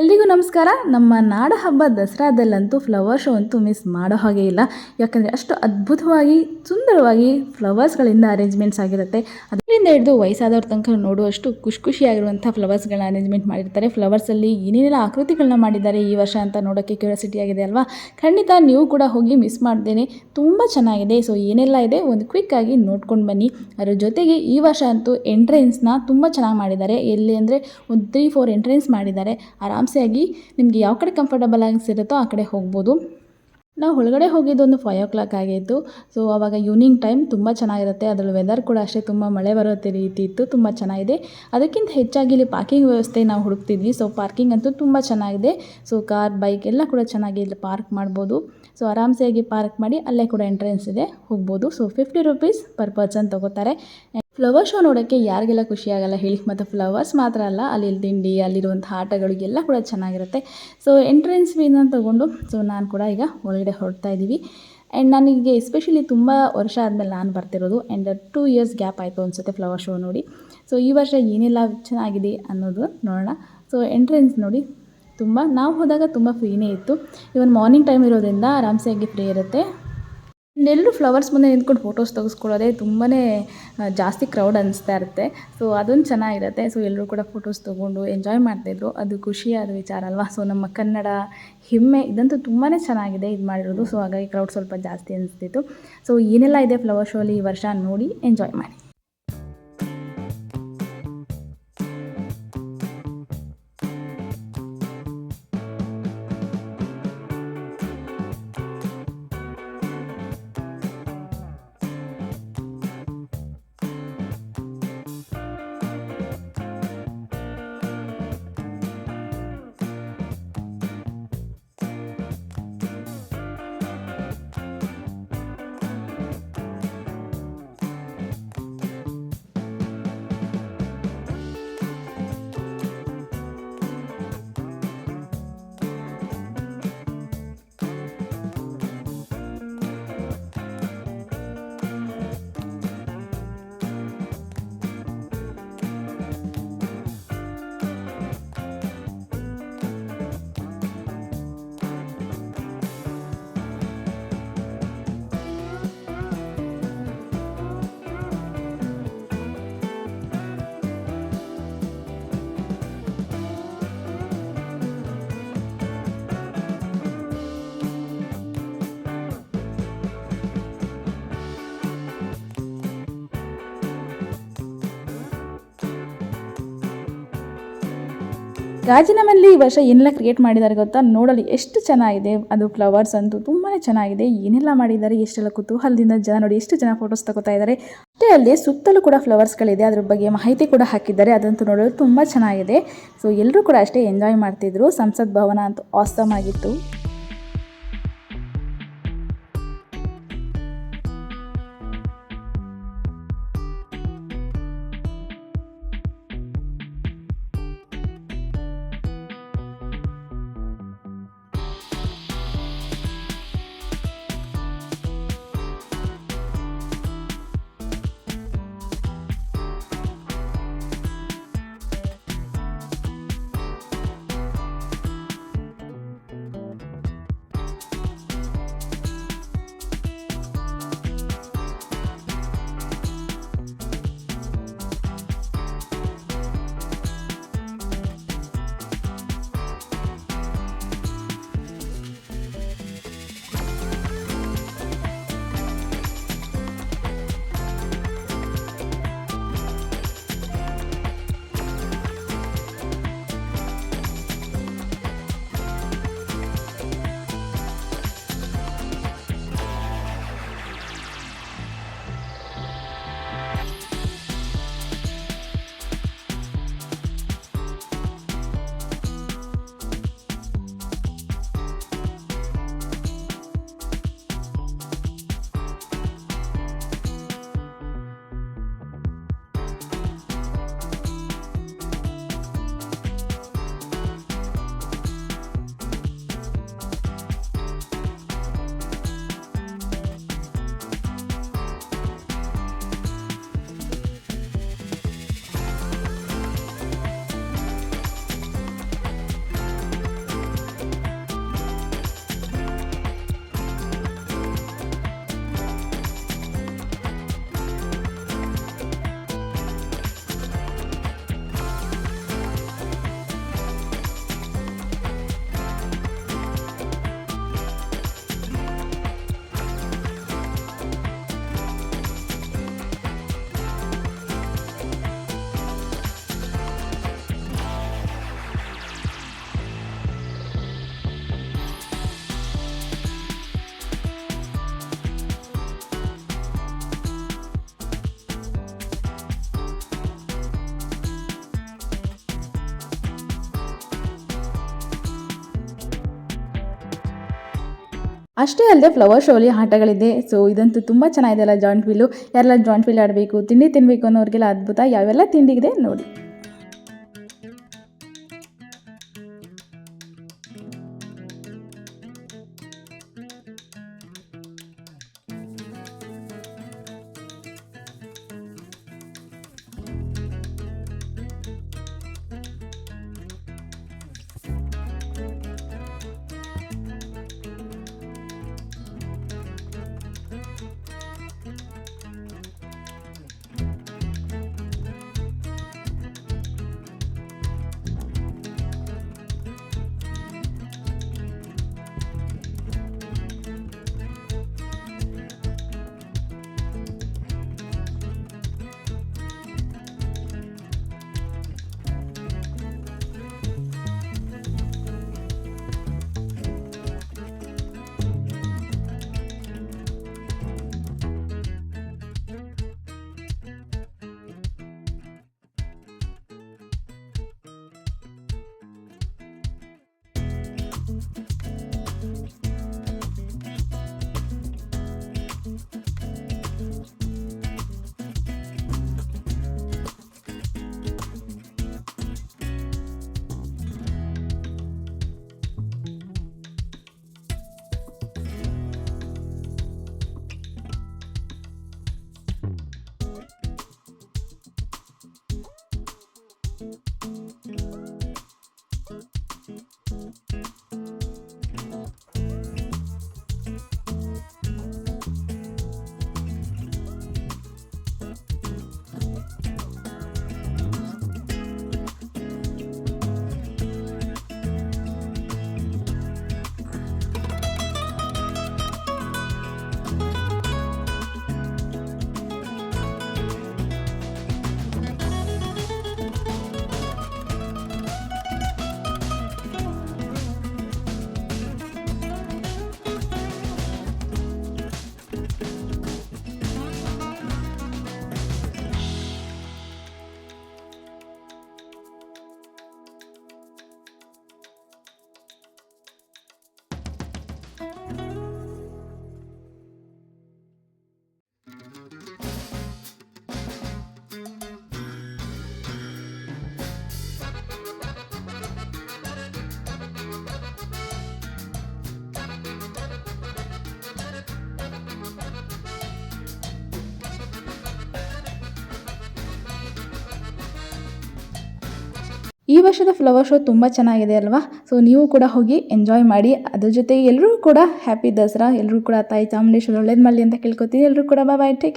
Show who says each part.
Speaker 1: ಎಲ್ರಿಗೂ ನಮಸ್ಕಾರ. ನಮ್ಮ ನಾಡ ಹಬ್ಬ ದಸರಾದಲ್ಲಂತೂ ಫ್ಲವರ್ ಶೋ ಅಂತೂ ಮಿಸ್ ಮಾಡೋ ಹಾಗೆ ಇಲ್ಲ. ಯಾಕಂದರೆ ಅಷ್ಟು ಅದ್ಭುತವಾಗಿ ಸುಂದರವಾಗಿ ಫ್ಲವರ್ಸ್ಗಳಿಂದ ಅರೇಂಜ್ಮೆಂಟ್ಸ್ ಆಗಿರುತ್ತೆ. ಅದರಿಂದ ಹಿಡಿದು ವಯಸ್ಸಾದವ್ರ ತನಕ ನೋಡುವಷ್ಟು ಖುಷಿಯಾಗಿರುವಂಥ ಫ್ಲವರ್ಸ್ಗಳನ್ನ ಅರೇಂಜ್ಮೆಂಟ್ ಮಾಡಿರ್ತಾರೆ. ಫ್ಲವರ್ಸಲ್ಲಿ ಏನೇನೆಲ್ಲ ಆಕೃತಿಗಳನ್ನ ಮಾಡಿದ್ದಾರೆ ಈ ವರ್ಷ ಅಂತ ನೋಡೋಕ್ಕೆ ಕ್ಯೂರಿಯಾಸಿಟಿ ಆಗಿದೆ ಅಲ್ವಾ? ಖಂಡಿತ ನೀವು ಕೂಡ ಹೋಗಿ ಮಿಸ್ ಮಾಡ್ದೇನೆ ತುಂಬ ಚೆನ್ನಾಗಿದೆ. ಸೊ ಏನೆಲ್ಲ ಇದೆ ಒಂದು ಕ್ವಿಕ್ಕಾಗಿ ನೋಡ್ಕೊಂಡು ಬನ್ನಿ. ಅದರ ಜೊತೆಗೆ ಈ ವರ್ಷ ಅಂತೂ ಎಂಟ್ರೆನ್ಸ್ನ ತುಂಬ ಚೆನ್ನಾಗಿ ಮಾಡಿದ್ದಾರೆ. ಎಲ್ಲಿ ಅಂದರೆ ಒಂದು 3-4 ಎಂಟ್ರೆನ್ಸ್ ಮಾಡಿದ್ದಾರೆ. ಆರಾಮ್ಸೆಯಾಗಿ ನಿಮಗೆ ಯಾವ ಕಡೆ ಕಂಫರ್ಟಬಲ್ ಅನಿಸಿರುತ್ತೋ ಆ ಕಡೆ ಹೋಗ್ಬೋದು. ನಾವು ಒಳಗಡೆ ಹೋಗಿದ್ದು ಒಂದು 5 o'clock ಆಗಿತ್ತು. ಸೊ ಆವಾಗ ಈವ್ನಿಂಗ್ ಟೈಮ್ ತುಂಬ ಚೆನ್ನಾಗಿರುತ್ತೆ. ಅದರಲ್ಲಿ ವೆದರ್ ಕೂಡ ಅಷ್ಟೇ ತುಂಬ ಮಳೆ ಬರುತ್ತೆ ರೀತಿ ಇತ್ತು, ತುಂಬ ಚೆನ್ನಾಗಿದೆ. ಅದಕ್ಕಿಂತ ಹೆಚ್ಚಾಗಿ ಇಲ್ಲಿ ಪಾರ್ಕಿಂಗ್ ವ್ಯವಸ್ಥೆ ನಾವು ಹುಡುಕ್ತಿದ್ವಿ. ಸೊ ಪಾರ್ಕಿಂಗ್ ಅಂತೂ ತುಂಬ ಚೆನ್ನಾಗಿದೆ. ಸೊ ಕಾರ್, ಬೈಕ್ ಎಲ್ಲ ಕೂಡ ಚೆನ್ನಾಗಿ ಇಲ್ಲಿ ಪಾರ್ಕ್ ಮಾಡ್ಬೋದು. ಸೊ ಆರಾಮ್ಸೆಯಾಗಿ ಪಾರ್ಕ್ ಮಾಡಿ ಅಲ್ಲೇ ಕೂಡ ಎಂಟ್ರೆನ್ಸ್ ಇದೆ, ಹೋಗ್ಬೋದು. ಸೊ 50 rupees ಪರ್ ಪರ್ಸನ್ ತೊಗೋತಾರೆ. ಫ್ಲವರ್ ಶೋ ನೋಡೋಕ್ಕೆ ಯಾರಿಗೆಲ್ಲ ಖುಷಿಯಾಗಲ್ಲ ಹೇಳಿ? ಮತ್ತು ಫ್ಲವರ್ಸ್ ಮಾತ್ರ ಅಲ್ಲ, ಅಲ್ಲಿ ತಿಂಡಿ, ಅಲ್ಲಿರುವಂಥ ಆಟಗಳು ಎಲ್ಲ ಕೂಡ ಚೆನ್ನಾಗಿರುತ್ತೆ. ಸೊ ಎಂಟ್ರೆನ್ಸ್ ಫೀನ ತೊಗೊಂಡು ಸೊ ನಾನು ಕೂಡ ಈಗ ಒಳಗಡೆ ಹೊರಡ್ತಾ ಇದ್ದೀವಿ. ಆ್ಯಂಡ್ ನನಗೆ ಎಸ್ಪೆಷಲಿ ತುಂಬ ವರ್ಷ ಆದಮೇಲೆ ನಾನು ಬರ್ತಿರೋದು. ಆ್ಯಂಡ್ 2 years ಗ್ಯಾಪ್ ಆಯಿತು ಅನಿಸುತ್ತೆ ಫ್ಲವರ್ ಶೋ ನೋಡಿ. ಸೊ ಈ ವರ್ಷ ಏನೆಲ್ಲ ಚೆನ್ನಾಗಿದೆ ಅನ್ನೋದು ನೋಡೋಣ. ಸೊ ಎಂಟ್ರೆನ್ಸ್ ನೋಡಿ, ನಾವು ಹೋದಾಗ ತುಂಬ ಫ್ರೀನೇ ಇತ್ತು. ಇವನ್ ಮಾರ್ನಿಂಗ್ ಟೈಮ್ ಇರೋದ್ರಿಂದ ಆರಾಮ್ಸೆಯಾಗಿ ಫ್ರೀ ಇರುತ್ತೆ. ಎಲ್ಲರೂ ಫ್ಲವರ್ಸ್ ಮುಂದೆ ನಿಂತ್ಕೊಂಡು ಫೋಟೋಸ್ ತೆಗೆಸ್ಕೊಳ್ಳೋದೇ ತುಂಬಾ ಜಾಸ್ತಿ ಕ್ರೌಡ್ ಅನಿಸ್ತಾ ಇರುತ್ತೆ. ಸೊ ಅದೊಂದು ಚೆನ್ನಾಗಿರುತ್ತೆ. ಸೊ ಎಲ್ಲರೂ ಕೂಡ ಫೋಟೋಸ್ ತೊಗೊಂಡು ಎಂಜಾಯ್ ಮಾಡ್ತಾಯಿದ್ರು. ಅದು ಖುಷಿಯಾದ ವಿಚಾರ ಅಲ್ವಾ? ಸೊ ನಮ್ಮ ಕನ್ನಡ ಹೆಮ್ಮೆ ಇದಂತೂ ತುಂಬಾ ಚೆನ್ನಾಗಿದೆ ಇದು ಮಾಡಿರೋದು. ಸೊ ಹಾಗಾಗಿ ಕ್ರೌಡ್ ಸ್ವಲ್ಪ ಜಾಸ್ತಿ ಅನಿಸ್ತಿತ್ತು. ಸೊ ಏನೆಲ್ಲ ಇದೆ ಫ್ಲವರ್ ಶೋ ಅಲ್ಲಿ ಈ ವರ್ಷ ನೋಡಿ ಎಂಜಾಯ್ ಮಾಡಿ. ಗಾಜಿನಮಲ್ಲಿ ಈ ವರ್ಷ ಏನೆಲ್ಲ ಕ್ರಿಯೇಟ್ ಮಾಡಿದ್ದಾರೆ ಗೊತ್ತಾ? ನೋಡಲು ಎಷ್ಟು ಚೆನ್ನಾಗಿದೆ. ಅದು ಫ್ಲವರ್ಸ್ ಅಂತೂ ತುಂಬಾ ಚೆನ್ನಾಗಿದೆ. ಏನೆಲ್ಲ ಮಾಡಿದ್ದಾರೆ, ಎಷ್ಟೆಲ್ಲ ಕುತೂಹಲದಿಂದ ಜನ ನೋಡಿ ಎಷ್ಟು ಜನ ಫೋಟೋಸ್ ತಗೋತಾ ಇದ್ದಾರೆ. ಅಷ್ಟೇ ಅಲ್ಲದೆ ಸುತ್ತಲೂ ಕೂಡ ಫ್ಲವರ್ಸ್ಗಳಿದೆ, ಅದ್ರ ಬಗ್ಗೆ ಮಾಹಿತಿ ಕೂಡ ಹಾಕಿದ್ದಾರೆ. ಅದಂತೂ ನೋಡಲು ತುಂಬ ಚೆನ್ನಾಗಿದೆ. ಸೊ ಎಲ್ಲರೂ ಕೂಡ ಅಷ್ಟೇ ಎಂಜಾಯ್ ಮಾಡ್ತಿದ್ರು. ಸಂಸತ್ ಭವನ ಅಂತೂ ಆಸಮ್ ಆಗಿತ್ತು. ಅಷ್ಟೇ ಅಲ್ಲದೆ ಫ್ಲವರ್ ಶೋಲಿ ಆಟಗಳಿದೆ. ಸೊ ಇದಂತೂ ತುಂಬ ಚೆನ್ನಾಗಿದೆ ಅಲ್ಲ ಜಾಯಿಂಟ್ ವೀಲು. ಯಾರೆಲ್ಲ ಜಾಯಿಂಟ್ ವೀಲ್ ಆಡಬೇಕು, ತಿಂಡಿ ತಿನ್ನಬೇಕು ಅನ್ನೋರಿಗೆಲ್ಲ ಅದ್ಭುತ. ಯಾವೆಲ್ಲ ತಿಂಡಿಗಿದೆ ನೋಡಿ. ಈ ವರ್ಷದ ಫ್ಲವರ್ ಶೋ ತುಂಬ ಚೆನ್ನಾಗಿದೆ ಅಲ್ವಾ. ಸೊ ನೀವು ಕೂಡ ಹೋಗಿ ಎಂಜಾಯ್ ಮಾಡಿ. ಅದ್ರ ಜೊತೆಗೆ ಎಲ್ಲರೂ ಕೂಡ ಹ್ಯಾಪಿ ದಸರಾ. ಎಲ್ಲರೂ ಕೂಡ ತಾಯಿ ಚಾಮುಂಡೇಶ್ವರಿ ಒಳ್ಳೇದು ಮಾಡಲಿ ಅಂತ ಕೇಳ್ಕೊತೀನಿ. ಎಲ್ಲರೂ ಕೂಡ ಬಾಯ್ ಬಾಯ್, ಟೇಕ್